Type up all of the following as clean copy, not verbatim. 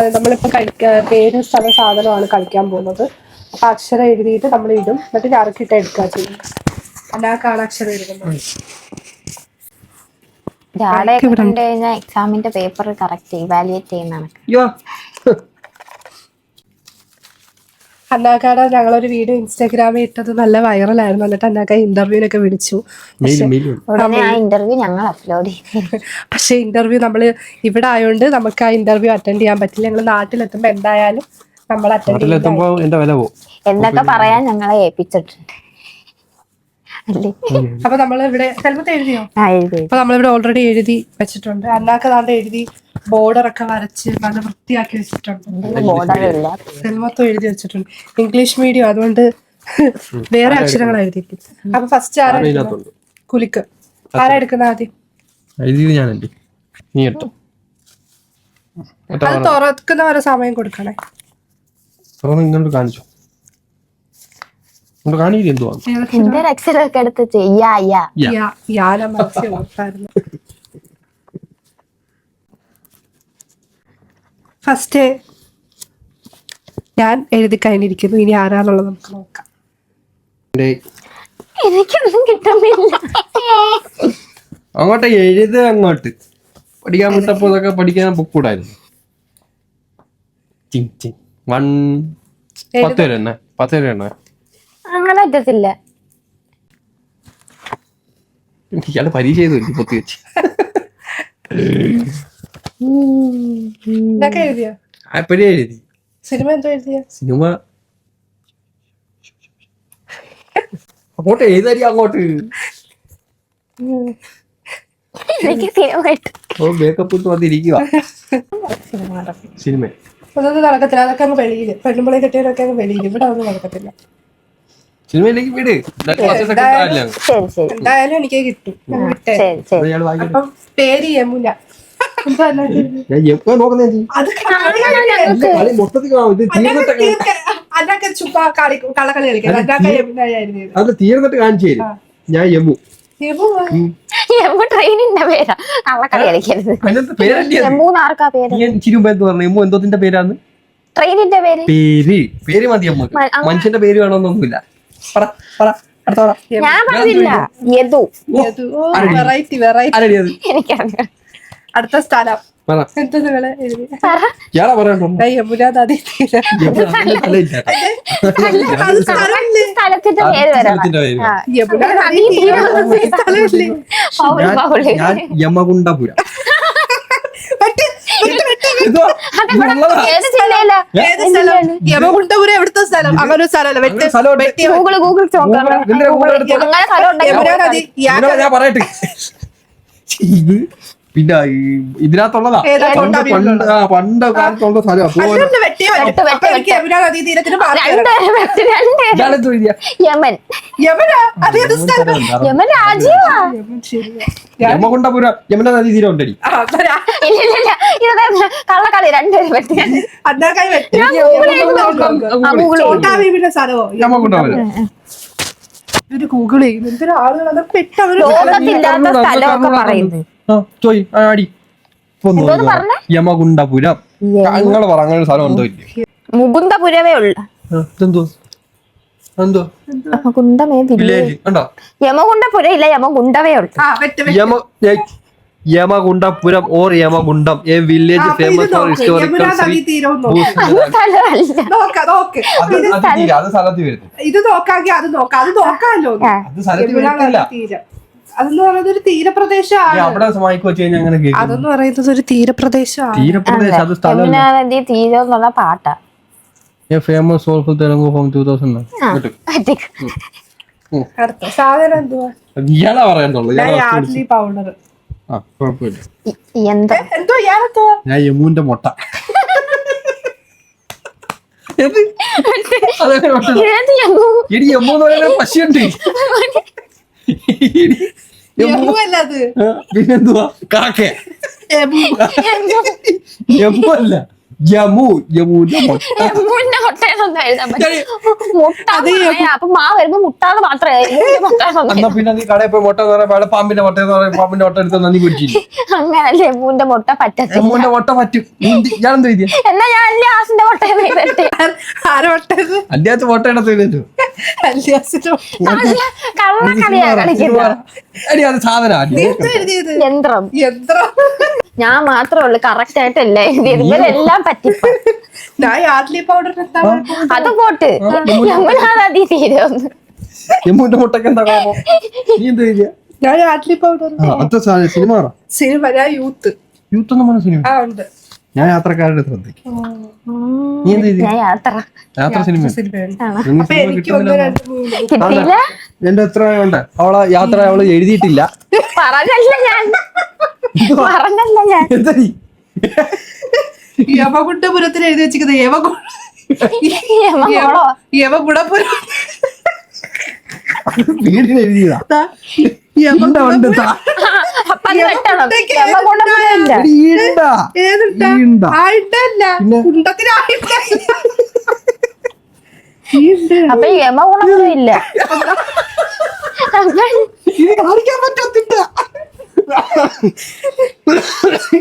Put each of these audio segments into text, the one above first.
നമ്മളിപ്പോൾ പേര് സ്ഥല സാധനമാണ് കളിക്കാൻ പോകുന്നത്. അപ്പൊ അക്ഷരം എഴുതിയിട്ട് നമ്മൾ ഇടും, എന്നിട്ട് ഞറക്കിട്ട് എടുക്കുക ചെയ്യും. അല്ലാക്കാണ് അക്ഷരം എഴുതുന്നത്. എക്സാമിന്റെ പേപ്പർ കറക്റ്റ് ഇവാലുവേറ്റ് ചെയ്യുന്നതാണ്. അന്നാക്കാടെ ഞങ്ങളൊരു വീഡിയോ ഇൻസ്റ്റാഗ്രാമിൽ ഇട്ടത് നല്ല വൈറലായിരുന്നു. എന്നിട്ട് അന്നാക്ക ഇന്റർവ്യൂവിനൊക്കെ വിളിച്ചു. ഇന്റർവ്യൂ ഞങ്ങൾ അപ്ലോഡ് ചെയ്തു. പക്ഷെ ഇന്റർവ്യൂ നമ്മള് ഇവിടെ ആയതുകൊണ്ട് നമുക്ക് ആ ഇന്റർവ്യൂ അറ്റൻഡ് ചെയ്യാൻ പറ്റില്ല. ഞങ്ങൾ നാട്ടിലെത്തുമ്പോ എന്തായാലും നമ്മൾ അറ്റൻഡ് ചെയ്യും എന്നൊക്കെ പറയാൻ ഞങ്ങളെ ഏൽപ്പിച്ചിട്ടുണ്ട്. അപ്പൊ നമ്മൾ ഇവിടെ സെൽമത്ത് എഴുതിയോ? അപ്പൊ നമ്മളിവിടെ ഓൾറെഡി എഴുതി വെച്ചിട്ടുണ്ട്. അന്നാക്ക താണ്ട് എഴുതി ബോർഡറൊക്കെ വരച്ച് നല്ല വൃത്തിയാക്കി വെച്ചിട്ടുണ്ട്. സെൽമത്തും എഴുതി വെച്ചിട്ടുണ്ട്. ഇംഗ്ലീഷ് മീഡിയം അതുകൊണ്ട് വേറെ അക്ഷരങ്ങൾ എഴുതിയിരിക്കും. അപ്പൊ ഫസ്റ്റ് ആരാ കുലിക്ക്? ആരാ എടുക്കുന്ന ആദ്യം? അത് തുറക്കുന്ന വരെ സമയം കൊടുക്കണേ. കാണിച്ചോ എന്റെ അക്ഷരമൊക്കെ എടുത്ത് ഫസ്റ്റ് ഞാൻ എഴുതി കഴിഞ്ഞിരിക്കുന്നു. ഇനി ആരാന്നുള്ളത് നമുക്ക് നോക്കാം. എനിക്കൊന്നും കിട്ടുന്നില്ല. അങ്ങോട്ട് എഴുത്, അങ്ങോട്ട് പഠിക്കാൻ വിട്ടപ്പോ ഇതൊക്കെ പഠിക്കാൻ പൊക്കൂടായിരുന്നു. 10 വരെ തന്നെ 10 വരെ തന്നെ അങ്ങനെ പറ്റത്തില്ല. ഇയാള് പരീക്ഷ ചെയ്തു പൊത്തി വെച്ച് എഴുതി. സിനിമ എന്തോ എഴുതിയ? സിനിമ അങ്ങോട്ട് എഴുതാരി, അങ്ങോട്ട് മേക്കപ്പ് ഇട്ട് വന്നിരിക്കുക. സിനിമ അതൊന്നും നടക്കത്തില്ല. അതൊക്കെ അങ്ങ് വെളിയില്. പെണ്ണുമ്പളെ കെട്ടിയവരൊക്കെ അങ്ങ് വെളിയില്. ഇവിടെ ഒന്നും നടക്കത്തില്ല. സിനിമയിലേക്ക് വിട്. എന്തായാലും എനിക്ക് കിട്ടും. അപ്പം പേര് യമുന. അതൊക്കെ ചുമ്മാ കള്ളക്കളി കളിക്കാം. അതൊക്കെ യമുനായിരുന്നു. അത് തീർന്നിട്ട് കാണിച്ചു തരും. ഞാൻ യമു. ട്രെയിനിന്റെ പേരാ. എന്തോത്തിന്റെ പേരാണ്? ട്രെയിനിന്റെ പേര്. പേര് മതി നമുക്ക്. മനുഷ്യന്റെ പേര് വേണമെന്നൊന്നുമില്ല. ഞാൻ പറഞ്ഞില്ല. അടുത്ത സ്ഥലം യമുനാ നദി തീരം. സ്ഥലത്തിന്റെ പേര് വരണം. യമുനാ നദി തീരം. യമകുണ്ടപുരം. യമകുണ്ടപുരം എവിടുത്തെ സ്ഥലം? അങ്ങനെ ഒരു സ്ഥലമല്ല. ഞാൻ പറയട്ടെ, ഇത് പിന്നെ ഇതിനകത്തുള്ളതാ. പണ്ട് കാലത്തുള്ള സ്ഥലം. യമകുണ്ടപുരം യമുന നദീ തീരം ഉണ്ടടി. കള്ളക്കളി രണ്ടുപേരും യമകുണ്ടപുരം. ഗൂഗിൾ ചെയ്യുന്നു. എന്തൊരു ആളുകൾ യമകുണ്ടപുരം. നിങ്ങൾ പറ, അങ്ങനെ ഒരു സ്ഥലം ഉണ്ടോ? ഇല്ല. മുകുന്ദപുരമേ ഉള്ളു. യമകുണ്ടപുരം ഇല്ല, യമകുണ്ടവേ ഉള്ളു. Yamakundapuram or Yamakundam, a village famous for historical. അത് സ്ഥലത്ത് വരുന്നു. ഇത് നോക്കാമെങ്കിൽ അത് നോക്കാം. അത് നോക്കാമല്ലോ. അത് സ്ഥലത്ത് വരുന്നില്ല. അതെന്ന് പറയുന്നത് ഒരു തീരപ്രദേശമാണ്. അവിടെ വെച്ച് കഴിഞ്ഞാൽ അങ്ങനെ അതെന്ന് പറയുന്നത് ഒരു തീരപ്രദേശമാണ്. തീരപ്രദേശം അത് സ്ഥലം. തീരം എന്നുള്ള പാട്ടാ. Famous soulful Telugu from 2000. അടുത്ത സാധനം എന്തുവാ? ഇയാളാ പറയാനുള്ളൂ. Yardley powder. എന്തോ ഞാൻ യമുവിന്റെ മുട്ട. യമ്മു എന്ന് പറയുന്ന പശുണ്ട്. പിന്നെന്തുവാ? കാക്ക. യമ്മു അല്ല, യമുന്റെ മുട്ട. യമുവിന്റെ മുട്ടയെന്നൊന്നും എഴുതാൻ പറ്റും. മുട്ട അപ്പൊ മാ വരുമ്പോ മുട്ടാന്ന് മാത്രമേ എന്നാ പിന്നെ നീ കടയിൽ പോയി മുട്ട എന്ന് പറയുമ്പോൾ പാമ്പിന്റെ മുട്ട എന്ന് പറയുമ്പോൾ പാമ്പിന്റെ മുട്ട എടുത്ത് നന്ദി പിടിച്ചില്ല. അങ്ങനല്ലേ യമുവിന്റെ മുട്ട പറ്റത്തില്ല. യമുന്റെ മുട്ട പറ്റും. ഞാൻ എന്ത് എഴുതിയ എന്നാ ഞാൻ അല്ലിയാസിന്റെ മുട്ട ആരെ മുട്ടത്? അല്ലാത്ത മുട്ട എടുത്ത് എഴുതിച്ചു. കള്ളക്കളിയാ കളിക്കുന്നത്. അടി അത് സാധനം എഴുതിയത് യന്ത്രം. യന്ത്രം. ഞാൻ മാത്രമേ ഉള്ളു കറക്റ്റ് ആയിട്ടല്ല എഴുതിയത്. ഇവരെല്ലാം പറ്റിപ്പ. ഞാൻ യാഡ്ലി പൗഡർ അത് പോട്ട് യമുനാദി തീരുന്നു. യമുന്റെ മുട്ടക്ക് എന്താ കുഴപ്പം? നീ എന്ത് എഴുതിയ? ഞാൻ യാഡ്ലി പൗഡർ സിനിമ സിനിമ. ഞാൻ യൂത്ത് യൂത്ത് എന്ന് പറഞ്ഞ സിനിമ. ഉണ്ട്. ഞാൻ യാത്രക്കാരുടെ ശ്രദ്ധിക്കും. നീ എന്ത് എഴുതി? ഞാൻ യാത്ര യാത്ര സിനിമ. അപ്പൊ എനിക്ക് 1, 2, 3 കിട്ടിയില്ല. എന്റെ എത്ര ഉണ്ട് അവളെ യാത്ര അവള് എഴുതിയിട്ടില്ല. പറഞ്ഞല്ല ഞാൻ. എന്താ നീ? യമകുണ്ടപുരത്തിന് എഴുതി വെച്ചിരിക്കുന്നത് യമങ്ങളോ? യമഗുണപുരം. വീടിന് എഴുതിയതാ. ഉണ്ട്, ഉണ്ട്, താ. അപ്പൊ അത് വെട്ടണം. യമഗുണപുരമില്ല. ഈണ്ടാ. ഏതിട്ടാ? ഈണ്ടാ. ആയിട്ടല്ല, പിന്നെ? കുണ്ടത്തിനായിട്ടല്ല. അപ്പൊ യമഗുണപുരം ഇല്ല. ഇത് കാണിക്കാൻ പറ്റത്തില്ല.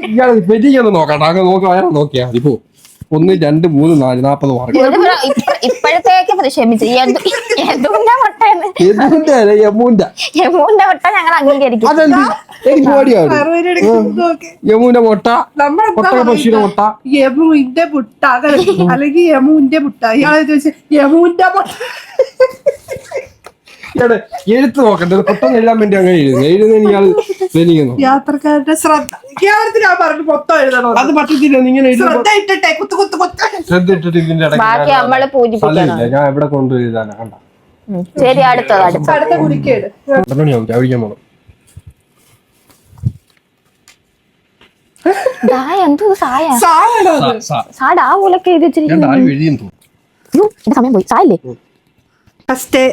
ഇയാൾ പെരിയൊന്ന് നോക്കണ്ട. അങ്ങ് നോക്കി വയറാ നോക്കിയാ ഇപ്പോ 1, 2, 3, 4, 40 മാർക്ക്. ഇപ്പോഴത്തേക്ക് ക്ഷമിച്ചു. യദുവിന്റെ മുട്ടയാണ്. യമുന്റെ യമുവിന്റെ മുട്ട ഞങ്ങൾ അംഗീകരിക്കും. അതെന്ത് എനിക്ക് പേടിയാണ്. യമുന്റെ മുട്ട, പക്ഷിയുടെ മുട്ട, യമുവിന്റെ മുട്ട അല്ലെങ്കിൽ യമുവിന്റെ മുട്ട. ഇയാളെ ചോദിച്ചു യമുവിന്റെ മുട്ട. ഇയാള് എഴുത്ത് നോക്കണ്ടത് പെട്ടെന്ന് എഴുതാൻ വേണ്ടി അങ്ങനെ എഴുതുന്നതിന് ഇയാൾ വെനിക്കുന്നു. യാത്രക്കാരുടെ ശ്രദ്ധ കേരളത്തിൽ ഞാൻ പറഞ്ഞു മൊത്തം എഴുതണോ? അത് പറ്റത്തില്ല. ഇങ്ങനെ ശ്രദ്ധ ഇട്ടിട്ടെ കുത്ത് കുത്ത് കുത്ത്. ശ്രദ്ധ ഇട്ടിട്ട് ഇതിന്റെ ബാക്കി നമ്മള് പൂജിപ്പിക്കണം. ഞാൻ എവിടെ കൊണ്ട് എഴുതാനാ കണ്ട. ശരി, അടുത്തത് അടുത്ത കുടിക്കേട്. കഴിക്കാൻ പോണം. എന്തോ സായ സാധനോ സാഡ് ആ പോലൊക്കെ എഴുതി വെച്ചിരിക്കുന്നു. സമയം പോയി. സായല്ലേ ഫസ്റ്റ്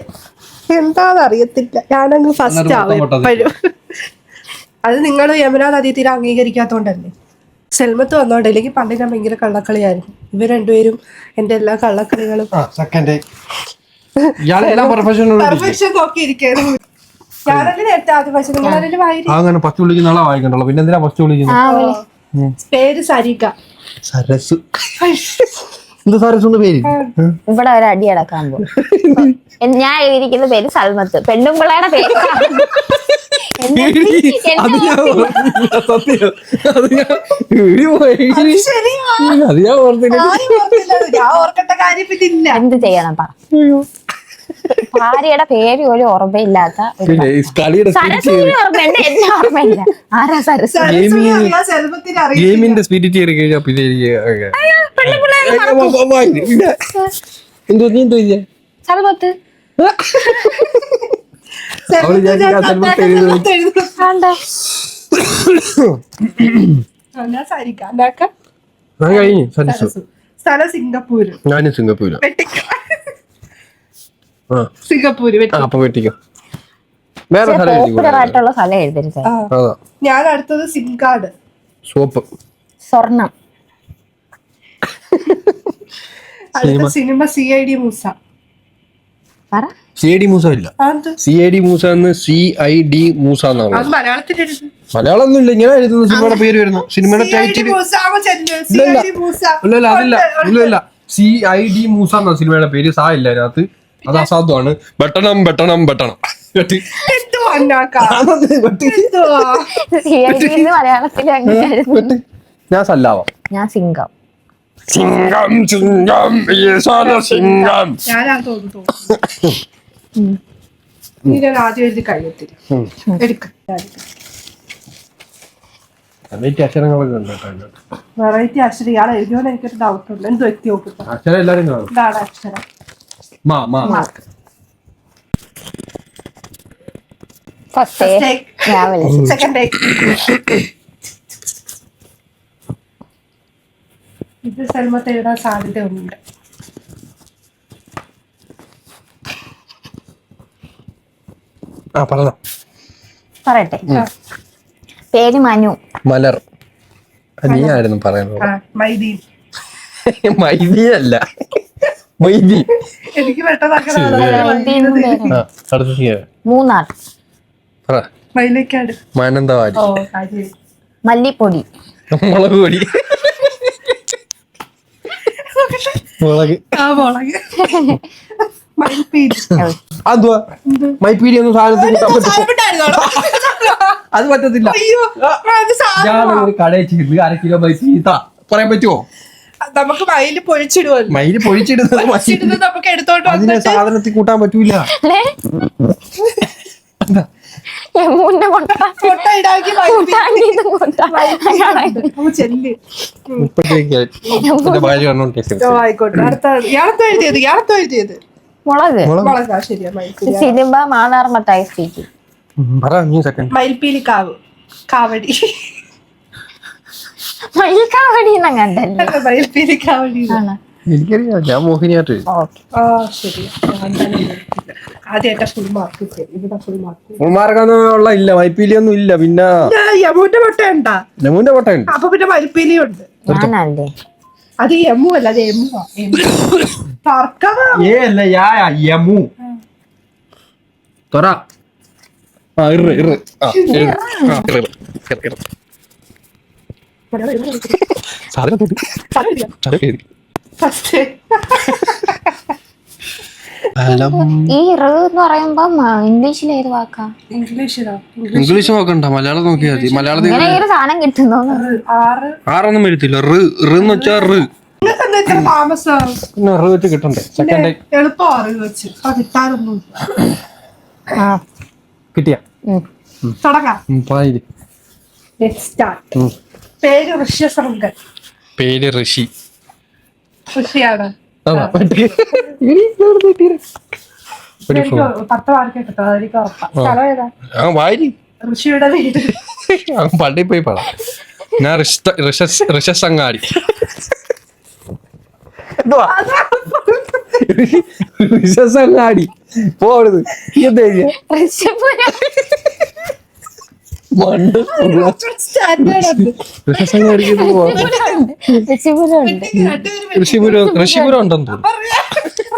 എന്താന്ന് അറിയത്തില്ല. ഞാനങ്ങ് ഫസ്റ്റ് ആവും എപ്പോഴും. അത് നിങ്ങൾ യമുനാ നദീ തീരെ അംഗീകരിക്കാത്തോണ്ടല്ലേ. സെൽമത്ത് വന്നോണ്ട്. അല്ലെങ്കിൽ പണ്ട് ഞാൻ ഭയങ്കര കള്ളക്കളിയായിരുന്നു. ഇവർ രണ്ടുപേരും എന്റെ എല്ലാ കള്ളക്കളികളും പെർഫെക്ഷൻ നോക്കിയിരിക്കുന്നു. ഞാനല്ലേ നേരത്തെ ആദ്യം പക്ഷെ നിങ്ങളതിൽ അങ്ങനെ ഫസ്റ്റ് വിളിക്കുന്ന ആളെ വായിക്കണ്ടല്ലോ. പിന്നെ എന്തിനാ ഫസ്റ്റ് വിളിക്കുന്നത്? പേര് സരിക. സരസ്. എന്ത് സരസ് പേര്? ഇവിടെ ഒരു അടി അടക്കാൻ പോകും. ഞാൻ എഴുതിയിരിക്കുന്ന പേര് സൽമത്ത്. പെണ്ണുമ്പിള്ളയുടെ പേര് എന്ത് ചെയ്യണം പറ. ഭാര്യയുടെ പേര് ഒരു ഓർമ്മയില്ലാത്ത ഓർമ്മയുണ്ട്. എന്നെ ഓർമ്മയില്ല. ആരാ സരസ്? ഗെയിമിന്റെ സ്പിരിറ്റ് കയറി കഴിഞ്ഞാൽ പിന്നെ സൽമത്ത് സ്ഥലം സിംഗപ്പൂര്. ഞാനും സിംഗപ്പൂര്. സിംഗപ്പൂര് അപ്പൊ വെട്ടിക്കോ. വേറെ പോപ്പുലറായിട്ടുള്ള സ്ഥലം എഴുതരുത്. ഞാൻ അടുത്തത് സിംഗാട്. സോപ്പ്. സ്വർണം. അടുത്ത cinema CID Moosa. CID Moosa ഇല്ല. CID മൂസ എന്ന് CID മൂസ എന്നാണ്. അത് മലയാളത്തിൽ എഴുതും. മലയാളം ഒന്നും ഇല്ല. ഇങ്ങനെ എഴുതുന്ന സിനിമയുടെ പേര് വരുന്നു. സിനിമയുടെ ടൈറ്റിൽ ഇല്ല. CID മൂസ എന്നാ സിനിമയുടെ പേര്. സാ ഇല്ല അതിനകത്ത്. അത് അസാധുവാണ്. വെട്ടണം വെട്ടണം വെട്ടണം. ഞാൻ സല്ലാവാം. ഞാൻ സിംഗം. സിംഗം സിംഗം സിംഗം. ഞാൻ ആദ്യം എഴുതി കഴിയത്തില്ല. വെറൈറ്റി അക്ഷരങ്ങളൊക്കെ ഉണ്ട്. വെറൈറ്റി അക്ഷരം ഇയാൾ എഴുതിയോന്ന് എനിക്കൊരു ഡൗട്ട് ഉണ്ട്. എന്ത് വ്യക്തി നോക്കുക അക്ഷരം എല്ലാരും കാണും. ഇതാണ് അക്ഷരം. സെക്കൻഡ് ഇത് സെൽമത്ത് എഴുതാൻ സാധ്യത ഉണ്ട്. പറയട്ടെ. പേര് മനു. മലർ. നീ ആയിരുന്നു പറയുന്നത്. മൈദീൻ. മൈദി അല്ല, മൈദി. എനിക്ക് പെട്ടെന്ന് അടുത്ത ചെയ്യാം. മൂന്നാർ. പറ. മയിലേക്കാട്. മാനന്തവാടി. ഓ കാര്യം. മല്ലിപ്പൊടി. മുളക് പൊടി. മുളക്. ആ മുളക്. മയിൽപ്പീലി. അതെന്തുവാ മൈപ്പീലി ഒന്നും സാധനത്തിൽ അത് പറ്റത്തില്ല. അയ്യോ അത് ഞാൻ ഒരു കടയിൽ ചെയ്ത് 1/2 കിലോ മൈപ്പീലി പറയാൻ പറ്റുമോ? നമുക്ക് മയില് പൊഴിച്ചിടുവല്ലോ. മയില് പൊഴിച്ചിടുന്നത് പൊഴിച്ചിടുന്നത് നമുക്ക് എടുത്തോണ്ട് അതിനെ വന്നിട്ട് സാധനത്തിൽ കൂട്ടാൻ പറ്റൂല. യമുന കൊട്ട. കൊട്ട ഇടാക്കി കൂട്ടാണ്ടിത് കൊട്ട. ചെല്ല്. എന്റെ ഭാര്യ കണ്ടോണ്ട് ഓ ആയിക്കോട്ടെ. അടുത്ത ഇയാളത്തോ എഴുതിയത് മുളക്. മുളകാ. ശരിയാ. മയിൽപ്പീലി. Cinema Mannar Mathai street. പറ നീ സെക്കൻഡ്. മയിൽപ്പീലി കാവ്. കാവടി. മയിൽക്കാവടി കണ്ടല്ലേ. മയിൽപ്പീലി കാവടി. ആണ്. എനിക്കറിയാം, ഞാൻ മോഹിനിയായിട്ട്. ഓക്കെ. ആ ശരിയാ. ആദ്യമായിട്ട് ഫുൾ മാർക്ക് ഇവിടെ ഫുൾ മാർക്ക്. ഉൾമാർക്കൊന്നും ഇല്ല, മൈപ്പീലി ഒന്നും ഇല്ല. പിന്നെ യമൂന്റെ മുട്ട ഉണ്ടാ. നെമുന്റെ കോട്ടയുണ്ട്. അപ്പൊ പിന്നെ മയിൽപ്പീലി ഉണ്ട്. ഞാനല്ലേ. അത് യമു അല്ല, അത് എമ്മുവാ. ഏ അല്ല, യാ യമു. തൊറ. ആ ഇറ് ഇറ്. ആ ഇറ്. ആ ഇറ് ഇറ് ഇറ്. സാധനം തൊട്ട്. ഫസ്റ്റ് ഈ റ് എന്ന് പറയുമ്പോ ഇംഗ്ലീഷിൽ ഏത് വാക്കാ? ഇംഗ്ലീഷിലോ? ഇംഗ്ലീഷ് നോക്കണ്ട, മലയാളം നോക്കിയാൽ മതി. മലയാളത്തിൽ ഇങ്ങനെ ഈ ഒരു സാധനം കിട്ടുന്നു. 6. ആറൊന്നും വരത്തില്ല. റ് വെച്ചാ റ്. നിങ്ങൾക്ക് എന്താ ഇത്ര താമസം? പിന്നെ റ് വെച്ച് കിട്ടണ്ടേ? സെക്കൻഡ് എളുപ്പം അറിവ് വെച്ച് അത് കിട്ടാനൊന്നും. കിട്ടിയ തുടങ്ങാം. പേര് ഋഷ്യശൃംഗൻ. പേര് ഋഷി. ഋഷിയാണ്. എനിക്ക് 10 മാർക്ക് കിട്ടും. അതെനിക്ക് ഉറപ്പാ. സ്ഥലം ഏതാ? വായി ഋഷിയുടെ വീട്. പള്ളിയിൽ പോയി പാടാം. ഞാൻ ഋഷസങ്ങാടി. ഋഷസങ്ങാടി പോടുന്നത് മണ്ട് ഋഷസങ്ങാടിക്ക് ഋഷിപുരം ഉണ്ടെന്ന് തോന്നുന്നു.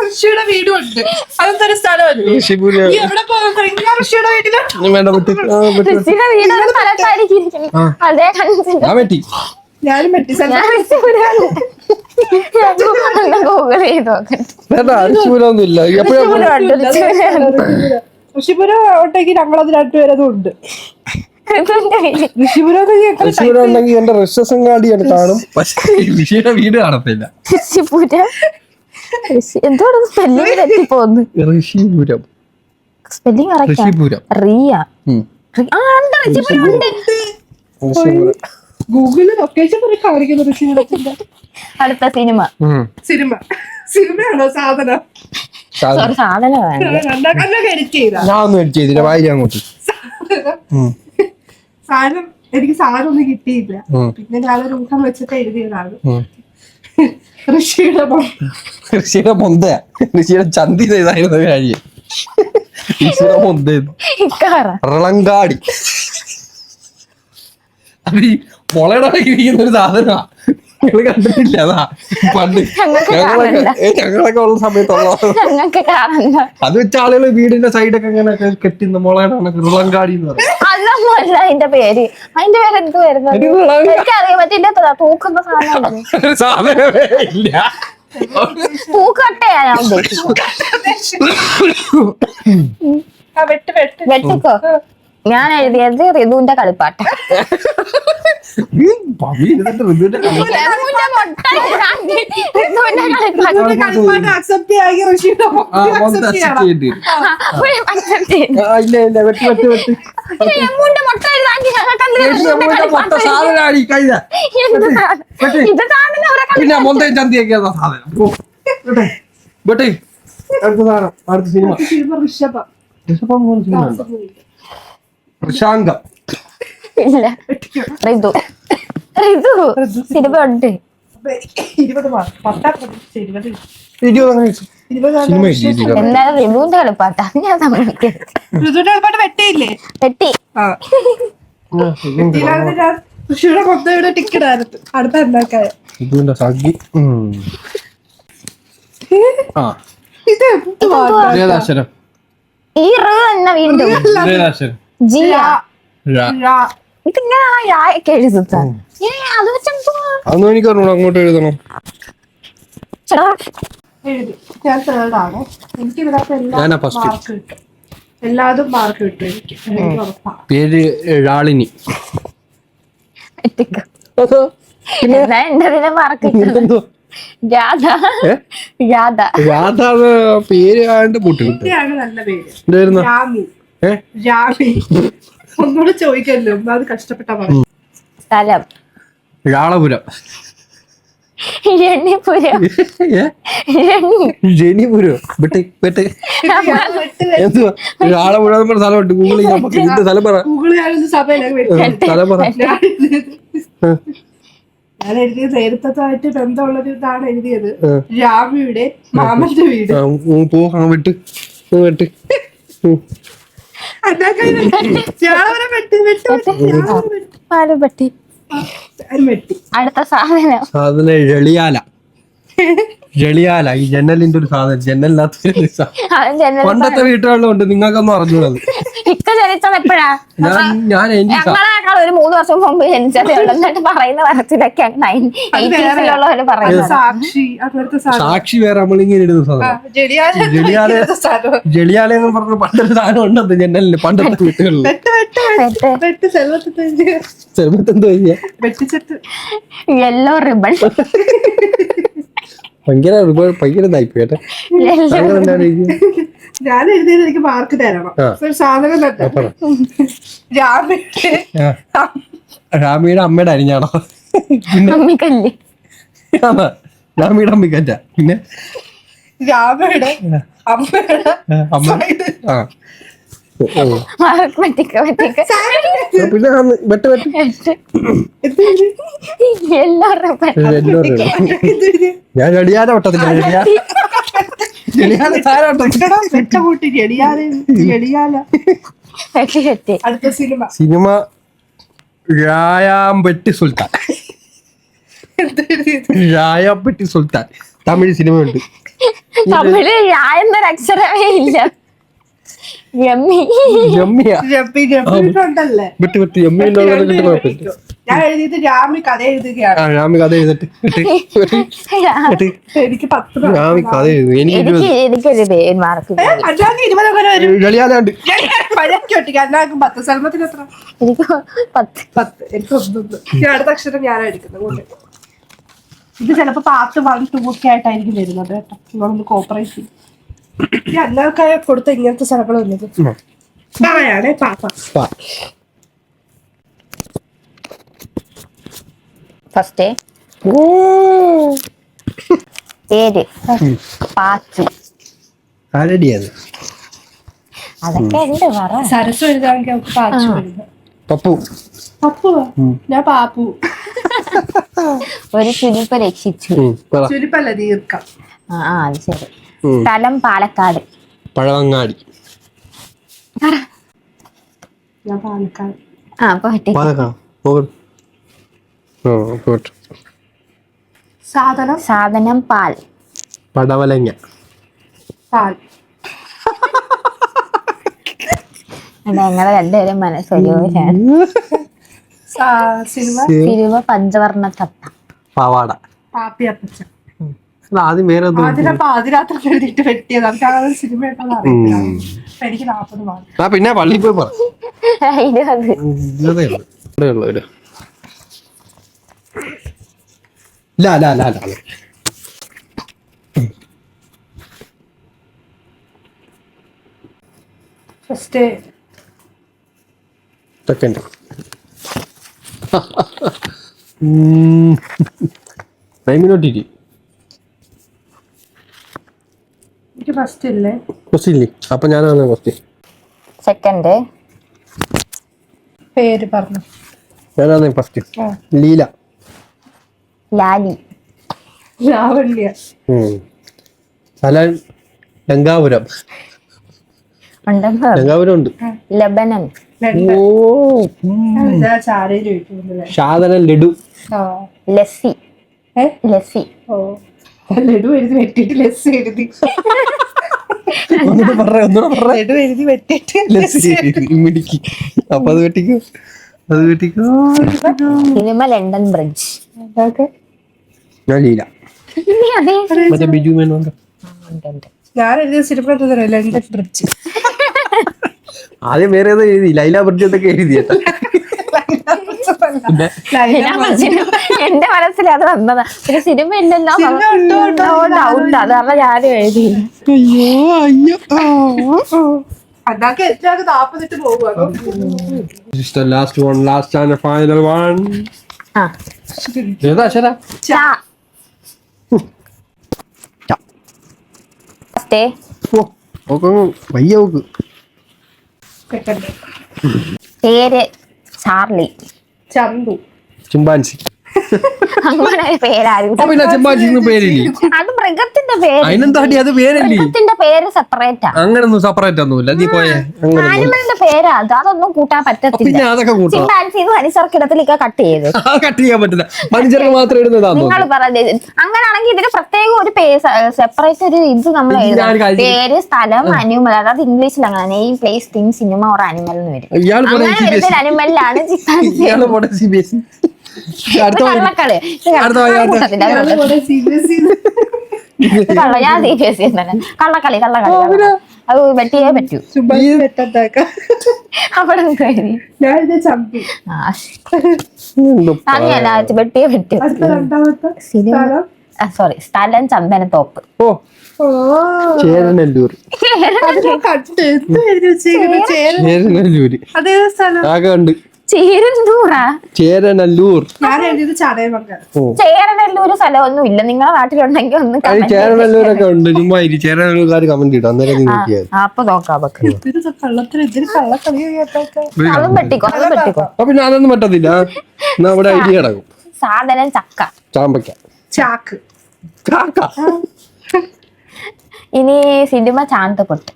ഋഷിയുടെ വീടും ഉണ്ട്. അതെന്തൊരു സ്ഥലമല്ലേ? ഋഷിപുരം എവിടെ പോകുന്ന ഋഷിയുടെ വീട്ടില് വേണ്ട പറ്റി ഞാൻ പറ്റി. ഞാനും പറ്റി. ഗൂഗിൾ ചെയ്ത് നോക്കട്ടെ. വേണ്ട ഋഷിപുരം ഒന്നും ഇല്ല. ഋഷിപുരം ഉണ്ടെങ്കിൽ ഞങ്ങളത് രണ്ടുപേരതും ഉണ്ട്. ഋഷിപുരം ഋഷിപുരം ഉണ്ടെങ്കിൽ എന്റെ ഋഷസങ്ങാടിയാണ് കാണും, പക്ഷേ ഋഷിയുടെ വീട് കാണത്തില്ല. എന്തോടെ സ്പെല്ലിംഗ് തെറ്റിപ്പോന്ന്. ഋഷിപുരം സ്പെല്ലിംഗ് ഋഷിപുരം റിയ. ഋഷിപുരം. ഗൂഗിളിൽ ലൊക്കേഷൻ കാണിക്കുന്നു ഋഷിപുരത്തിന്റെ. അടുത്ത സിനിമ. സിനിമയാണോ സാധനം? സാധനം എഡിറ്റ് ചെയ്ത ഞാൻ ഒന്നും എഡിറ്റ് ചെയ്തില്ല, വായില്ല അങ്ങോട്ട്. സാധനം എനിക്ക് സാധനം ഒന്നും കിട്ടിയില്ല. പിന്നെ ഞാനൊരു ഊഹം വെച്ചിട്ട് എഴുതിയതാണ്. ഋഷിയുടെ മൊന്ത, ഋഷിയുടെ ചന്തി ചെയ്തായിരുന്നു കാര്യം. ഋഷിയുടെ മൊന്ത റളങ്കാടി. അത് ഈ മുളയുടെ ഇരിക്കുന്ന ഒരു സാധനമാ. നിങ്ങൾ കണ്ടിട്ടില്ല? അതാ പണ്ട് ഞങ്ങളൊക്കെ ഉള്ള സമയത്തുള്ള അത് വെച്ച ആളുകൾ വീടിന്റെ സൈഡൊക്കെ ഇങ്ങനെ കെട്ടുന്ന മുളയുടെ റുളങ്കാടി എന്ന് പറയും. അതൊന്നുമല്ല അതിന്റെ പേര്. അതിന്റെ പേര് എന്ത് വരുന്നത് എനിക്കറിയാൻ പറ്റില്ല. തൂക്കുന്ന സാധനം സാധനമേ ഇല്ല. പൂക്കട്ടയാ ഞാൻ ഉദ്ദേശിച്ചത്. വെട്ടിക്കോ. ഞാൻ എഴുതിയത് ഋതുവിന്റെ കളിപ്പാട്ട. പിന്നെ മൊന്തയും ചന്തിയൊക്കെ സാധനം. അടുത്ത സിനിമ ഋഷാങ്കം. ഇല്ല, ഋതു. സിനിമ ഉണ്ട്. 20 എന്നാലും ഋതുവിന്റെ കളിപ്പാട്ട ഞാൻ സമ്മതിക്കരുത്. ഋതുവിന്റെ കളിപ്പാട്ട് വെട്ടിയില്ലേ? വെട്ടി. തൃശ്ശൂരെ മൊത്തം ഇവിടെ ടിക്കറ്റ് ആയിരുന്നു. അടുത്ത ഉണ്ടാക്കായ ഇതുണ്ടോ സഖി ആ ഇത് എന്തുവാ? ഏതാക്ഷരം ഈ തന്നെ വീണ്ടും ഏതാക്ഷരം ജിയ. ഴ. ഇതിങ്ങനെയാണ് യായൊക്കെ എഴുതുന്നത്. അത് വെച്ചെന്തോ അതൊന്നും എനിക്ക് അറിഞ്ഞൂടാ. അങ്ങോട്ട് എഴുതണം. ചേട്ടാ എഴുതി. ഞാൻ തേർഡാണ്. എനിക്ക് ഇതിനകത്ത് ഞാനാ എല്ലാം first. മാർക്ക് കിട്ടും. എല്ലാതും മാർക്ക് കിട്ടും എനിക്ക്. എനിക്ക് ഉറപ്പാ. പേര് ഴാളിനി. എന്നാ എന്റെ മാർക്ക് എന്തോ രാധ. രാധ രാധ പേര് ആണ്ട് കൂട്ടി കിട്ടും. ഇതാണ് നല്ല പേര്. എന്തായിരുന്നു രാമി. രാമി. ഒന്നുകൂടെ ചോദിക്കല്ലോ. ഒന്നാമത് കഷ്ടപ്പെട്ടാ പറയും. സ്ഥലം ഴാളപുരം. രണ്ണിപുരം. ജനിപുരം. എന്തുവാ ഴാളപുരം എന്ന് പറഞ്ഞ സ്ഥലമുണ്ട്. ഗൂഗിൾ ചെയ്യാൻ സ്ഥലം പറ. ഗൂഗിൾ ഞാനൊന്ന് സഭയിലൊക്കെ സ്ഥലം പറ. ഞാൻ എഴുതിയത് നേരത്തതായിട്ട് ബന്ധമുള്ളൊരു ഇതാണ് എഴുതിയത്. രാമിയുടെ മാമന്റെ വീട്. പോ വെട്ട് വെട്ട്. പാലപ്പെട്ടി. അടുത്ത സാധനം സാധനം ജളിയാല. ജളിയാല ഈ ജനലിന്റെ ഒരു സാധനം. ജനലിനകത്ത് പണ്ടത്തെ വീട്ടുകളിലുണ്ട്. നിങ്ങൾക്കൊന്നും അറിഞ്ഞൂടത്. ഇക്ക ജനിച്ചത് എപ്പോഴാ? ഞാൻ ഞങ്ങളെക്കാൾ ഒരു 3 വർഷം മുമ്പ് ജനിച്ചതേ ഉള്ളൂ. എന്നിട്ട് പറയുന്ന വരത്തിലൊക്കെ ഉള്ളവര് പറയുന്നത് സാക്ഷി അങ്ങനത്തെ സാക്ഷി വേറെ നമ്മളിങ്ങനെ ഇടുന്ന സാധനം. ജളിയാല എന്ന് പറഞ്ഞ പണ്ടൊരു സാധനം ഉണ്ടത് ജനലിന്. പണ്ടത്തെ വീട്ടുകളിൽ ചെറുപ്പത്തെന്തോ യെല്ലോ റിബൺ. ഭയങ്കര ഇതായിപ്പോ കേട്ടെ. ഞാൻ എഴുതിയത് എനിക്ക് മാർക്ക് തരണം. ഒരു സാധനം തന്നെ. രാമിയുടെ അമ്മയുടെ അരിഞ്ഞാണോ? അമ്മിക്കല്ല്. രാമിയുടെ അമ്മിക്കറ്റ. പിന്നെ രാമയുടെ അമ്മയുടെ അമ്മ ആ പിന്നെ വെട്ട് വെട്ട് യെല്ലോ റിബൺ. ഞാൻ ജളിയാല വട്ടത്തില്ല. അടുത്ത സിനിമ സിനിമ രായാമ്പെട്ടി സുൽത്താൻ. രായാമ്പെട്ടി സുൽത്താൻ തമിഴ് സിനിമ ഉണ്ട്. തമിഴ് എന്നൊരു അക്ഷരമേ ഇല്ല. ഉണ്ടല്ലേ. വെട്ട് വെട്ട് എമ്മി കുഴപ്പമില്ല. ഞാൻ എഴുതിയത് രാമി കഥ എഴുതുകയാണ്. രാമി കഥ എഴുതിട്ട് എനിക്ക് 10 രാമി കഥ എഴുതി. എനിക്കൊരു മാർക്ക്. അല്ലാതെ 20 വരും. ജളിയാലുണ്ട്. അന്നാക്കും 10. സൽമത്തിന് എത്ര? എനിക്ക് 10. 10. എനിക്ക് 1. ഞാൻ അടുത്ത അക്ഷരം ഞാനാണ് എടുക്കുന്നത്. ഇത് ചിലപ്പോ പാർട്ട് 1, 2 ഒക്കെ ആയിട്ടായിരിക്കും വരുന്നത് കേട്ടോ. നിങ്ങളൊന്ന് കോപ്പറേറ്റ് ചെയ്യും. ഈ അന്നാൾക്കാരെ കൊടുത്ത ഇങ്ങനത്തെ സ്ഥലങ്ങൾ വന്നത് പായാണ്. പാപ്പ ഫസ്റ്റ് പേര് പാച്ചി. ആരടിയത്? അതൊക്കെ ഉണ്ട് പറ. സരസ് എഴുതാമെങ്കിൽ നമുക്ക് പാച്ചു എഴുതാം. പപ്പു. പപ്പുവാ? ഞാൻ പാപ്പു. ഒരു ചുരുപ്പ് രക്ഷിച്ചു. ചുരുപ്പല്ല, ദീർഘം. അത് ശരി. സ്ഥലം പാലക്കാട്. പഴവങ്ങാടി. ഞാൻ പാലക്കാട്. സാധനം പാൽ. പടവലങ്ങ. പാൽ. ഞങ്ങളെ രണ്ടുപേരും മനസ്സൊരുപോലെയാണ്. സിനിമ പഞ്ചവർണ്ണ തത്ത. പാവാട. പാപ്പി അപ്പച്ച. ആദ്യം വേറെ പാതിരാത്രി എഴുതിയിട്ട് വെട്ടിയത്. നമുക്ക് സിനിമ എനിക്ക് 40 മാർക്ക്. പിന്നെ പള്ളി പോയി പറ. 20. First second. ടൈമിനോട്ടിരി. എനിക്ക് ഫസ്റ്റ് ഇല്ലേ? ഫസ്റ്റ് ഇല്ലേ? അപ്പൊ ഞാനാണ് ഫസ്റ്റ്. സെക്കൻഡ്. പേര് പറഞ്ഞു. ഞാനാണ് ഫസ്റ്റ്. ലീല. ലാലി. ലാവണ്യ. സ്ഥലം ലങ്കാപുരം. ലങ്കാപുരം ഉണ്ട്. ലബനൻ. ഓ ചാരയിൽ ഒഴിക്കുന്നത്. സാധനം ലഡു. ആ ലസ്സി. ലസ്സി. ഓ ലഡു എഴുതി വെട്ടിട്ട് ലസ്സി എഴുതി. ലഡു എഴുതി വെട്ടിട്ട് മിടിക്ക്. അപ്പൊ അത് വെട്ടിക്കോ, അത് വെട്ടിക്കോ. Cinema London bridge. ഞാൻ ലീല മറ്റേ ബിജു മേനോന്റെ. ഞാൻ എഴുതിയ സിനിമ എന്താ ലണ്ടൻ ബ്രിഡ്ജ്. ആദ്യം വേറെ ഏതോ എഴുതി, ലൈല ബ്രിഡ്ജ് എന്നൊക്കെ എഴുതി. എന്റെ മനസ്സിൽ അത് വന്നതാ. പിന്നെ സിനിമ ഇല്ലല്ലോ ഡൗട്ട്, അത് കാരണം ഞാനും എഴുതി. Last one, last and final one. ഏതാ അക്ഷര? വയ്യ നോക്ക്. പേര് ചാർലി. ചന്തു. ചിമ്പാൻസി. അങ്ങനെ പേരാരും. പിന്നെ ചിമ്പാൻസി പേരില്ലേ? അത് മൃഗത്തിന്റെ പേര്. അതിനെന്താടി അത് പേരല്ലേ? മൃഗത്തിന്റെ പേര് സെപ്പറേറ്റാ. അങ്ങനൊന്നും സെപ്പറേറ്റ് ഒന്നുമില്ല. നീ പോയേ ആനിമലിന്റെ പേരാ അത്. അതൊന്നും കൂട്ടാൻ പറ്റത്തില്ല. പിന്നെ അതൊക്കെ കൂട്ടാം. ചിമ്പാൻസി മനുഷ്യർക്കിടത്തിലേക്ക് കട്ട് ചെയ്ത് കട്ട് ചെയ്യാൻ പറ്റില്ല. മനുഷ്യർക്ക് മാത്രം ഇടുന്നതാണോ? നിങ്ങൾ പറഞ്ഞത് അങ്ങനാണെങ്കിൽ ഇതിന് പ്രത്യേകം ഒരു സെപ്പറേറ്റ് ഒരു ഇത് നമ്മൾ എഴുതാം. പേര്, സ്ഥലം, അനിമൽ. അതായത് ഇംഗ്ലീഷിൽ അങ്ങനെ name, place, thing, cinema or animal എന്ന് വരും. അങ്ങനെ വരുന്ന അനിമലിലാണ് ചിമ്പാൻസി. കള്ളക്കളി. ഞാൻ CBSE തന്നെ. കള്ളക്കളി അത് വെട്ടിയേ പറ്റൂ. അവിടെ അങ്ങനെയല്ല, വെട്ടിയേ പറ്റൂ. സോറി, സ്ഥലം ചന്ദനത്തോപ്പ്. ചേരനല്ലൂർ. അതേ സ്ഥലം ചേരനല്ലൂർ. ഞാൻ എഴുതിയത് ചടയമംഗലം. ചേരനല്ലൂർ സ്ഥലമൊന്നും ഇല്ല. നിങ്ങളുടെ നാട്ടിലുണ്ടെങ്കിൽ ഒന്ന് ചേരനല്ലൂരൊക്കെ ഉണ്ട്. ചുമ്മാ ചേരനല്ലൂർക്കാർ കമന്റ് ഇടും. അന്നേരം അപ്പൊ നോക്കാം. അതും വെട്ടിക്കോ. പിന്നെ അതൊന്നും പറ്റത്തില്ല. അവിടെ ഐഡിയ കിടക്കും. സാധനം ചക്ക. ചാമ്പയ്ക്ക. ചാക്ക്. ഇനി സിനിമ ചാന്തപ്പൊട്ട്.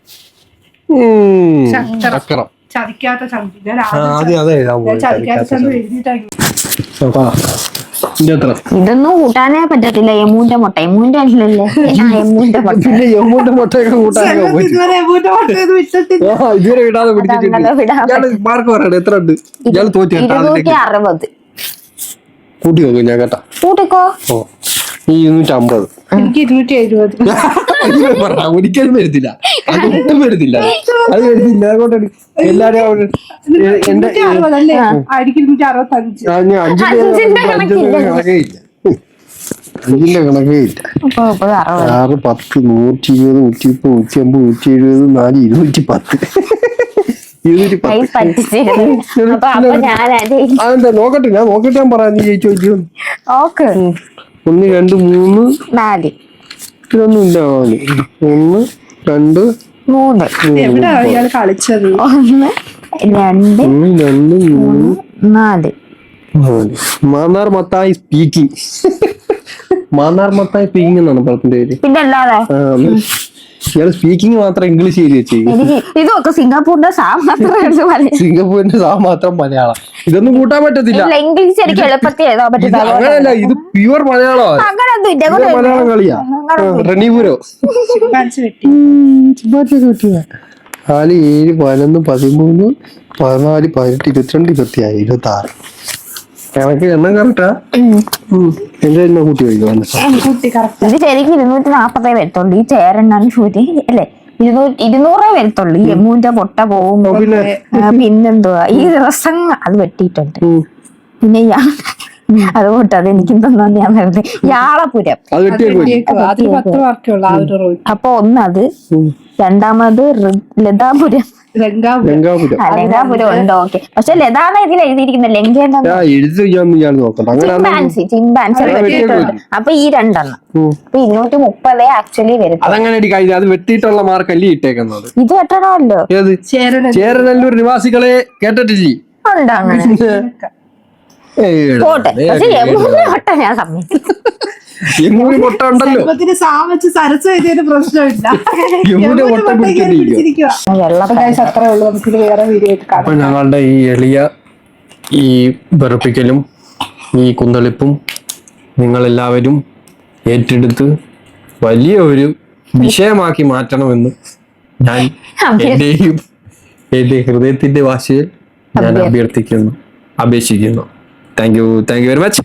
ചക്രം. ചതിക്കാത്ത ചന്തു. ചതിക്കാത്ത ചന്തു എഴുതിയിട്ടാണ്. ഇതൊന്നും കൂട്ടാനേ പറ്റത്തില്ല. എമ്മൂന്റെ മുട്ട. എമ്മൂന്റെ അല്ലല്ലേ, എമ്മൂന്റെ മുട്ട. പിന്നെ എമ്മൂന്റെ മുട്ടയൊക്കെ കൂട്ടാനൊക്കെ ഇതുവരെ വിടാതെ പിടിച്ചിട്ടുണ്ട്. മാർക്ക് പറയണേ എത്ര ഉണ്ട്? ഇയാൾ തോറ്റ 260. കൂട്ടി നോക്കും ഞാൻ കേട്ടാ. കൂട്ടിക്കോ. ഓ ഈ 250. എനിക്ക് 270. ഒരിക്കലും വരുത്തില്ല. അത് ഒട്ടും വരുത്തില്ല. അത് വരുത്തില്ല. അതുകൊണ്ടാണ് എല്ലാരും എന്റെ 260 ആയിരിക്കും. 265. അഞ്ചിന്റെ കണക്കേ ഇല്ല. 6, 10, 120, 130, 150, 170, 210. അതെന്താ നോക്കട്ടെ, ഞാൻ നോക്കിട്ട് ഞാൻ പറയാം. നീ ജയിച്ചു വെച്ചു. 1, 2, 3, 4. ഇതൊന്നും ഇല്ല. 1, 2, 3. എവിടാ ഇയാള് കളിച്ചത്? 1, 2, 3, 4. മാന്നാർ മത്തായി സ്പീക്കിംഗ്. മാന്നാർ മത്തായി സ്പീക്കിംഗ് എന്നാണ് പടത്തിന്റെ പേര്. പിന്നെ അല്ലാതെ ഇയാള് സ്പീക്കിംഗ് മാത്രം ഇംഗ്ലീഷ് എഴുതി വെച്ചേക്കും. ഇതൊക്കെ സിംഗപ്പൂരിന്റെ സിംഗപ്പൂരിന്റെ മാത്രം മലയാളം. ഇതൊന്നും കൂട്ടാൻ പറ്റത്തില്ല. ഇംഗ്ലീഷ് എനിക്ക് എളുപ്പത്തിൽ എഴുതാൻ പറ്റില്ല. അങ്ങനെയല്ല, ഇത് പ്യുവർ മലയാളമാണ്. മലയാളം കളിയാ. റണിപുരോ 4, 7, 11, 13, 14, 18, 22, 25, 26. കണക്ക് എണ്ണം കറക്റ്റാ. എന്റെ എന്നെ കൂട്ടി വയ്ക്കും. ഇത് ശരിക്കും 240 വരത്തുള്ളൂ. ഈ ചേരണ്ണാൻ ശൂരി അല്ലേ 200 വരത്തുള്ളൂ. ഈ എമ്മൂന്റെ പൊട്ട പോകുമ്പോ പിന്നെന്തുവാ ഈ ദിവസം അത് വെട്ടിയിട്ടുണ്ട്. പിന്നെ അതുകൊണ്ട് അതെനിക്കും തന്നാ ഞാൻ വെറുതെ യാളപുരം. അപ്പൊ ഒന്നത്, രണ്ടാമത് ലതാപുരം. ലങ്കാപുരം ഉണ്ട്. ഓക്കെ, പക്ഷെ ലതാന്ന് ഇതിൽ എഴുതിയിരിക്കുന്ന ലങ്കേന്റെ ചിമ്പാൻസി വെട്ടിയിട്ടുണ്ട്. അപ്പൊ ഈ 2 അപ്പൊ 230 ആക്ച്വലി വരും. അത് വെട്ടിയിട്ടുള്ള മാർക്കല്ലേ ഇട്ടേക്കുന്നത്. ഇത് വെട്ടണമല്ലോ. ചേരനല്ലൂർ നിവാസികളെ കേട്ടിട്ടില്ലേ? ഉണ്ട് അങ്ങനെ. പോട്ടെ, പക്ഷെ യമുവിന്റെ പൊട്ട ഞാൻ സമ്മതിക്കും. യമുവിന് പൊട്ട ഉണ്ടല്ലോ. സെൽവത്തിന് സാവച്ച് സരസ് എഴുതിയതിന് പ്രശ്നമില്ല. യമുവിന്റെ പൊട്ട പിടിച്ചിരിക്കുക. വെള്ള അത്രേ ഉള്ളൂ. നമുക്ക് വേറെ വീഡിയോ ആയിട്ട് കാണാം. അപ്പൊ ഞങ്ങളുടെ ഈ എളിയ ഈ വെറുപ്പിക്കലും ഈ കുന്തളിപ്പും നിങ്ങളെല്ലാവരും ഏറ്റെടുത്ത് വലിയ ഒരു വിഷയമാക്കി മാറ്റണമെന്ന് ഞാൻ എന്റെ ഹൃദയത്തിന്റെ ഭാഷയിൽ ഞാൻ അഭ്യർത്ഥിക്കുന്നു, അപേക്ഷിക്കുന്നു. Thank you very much.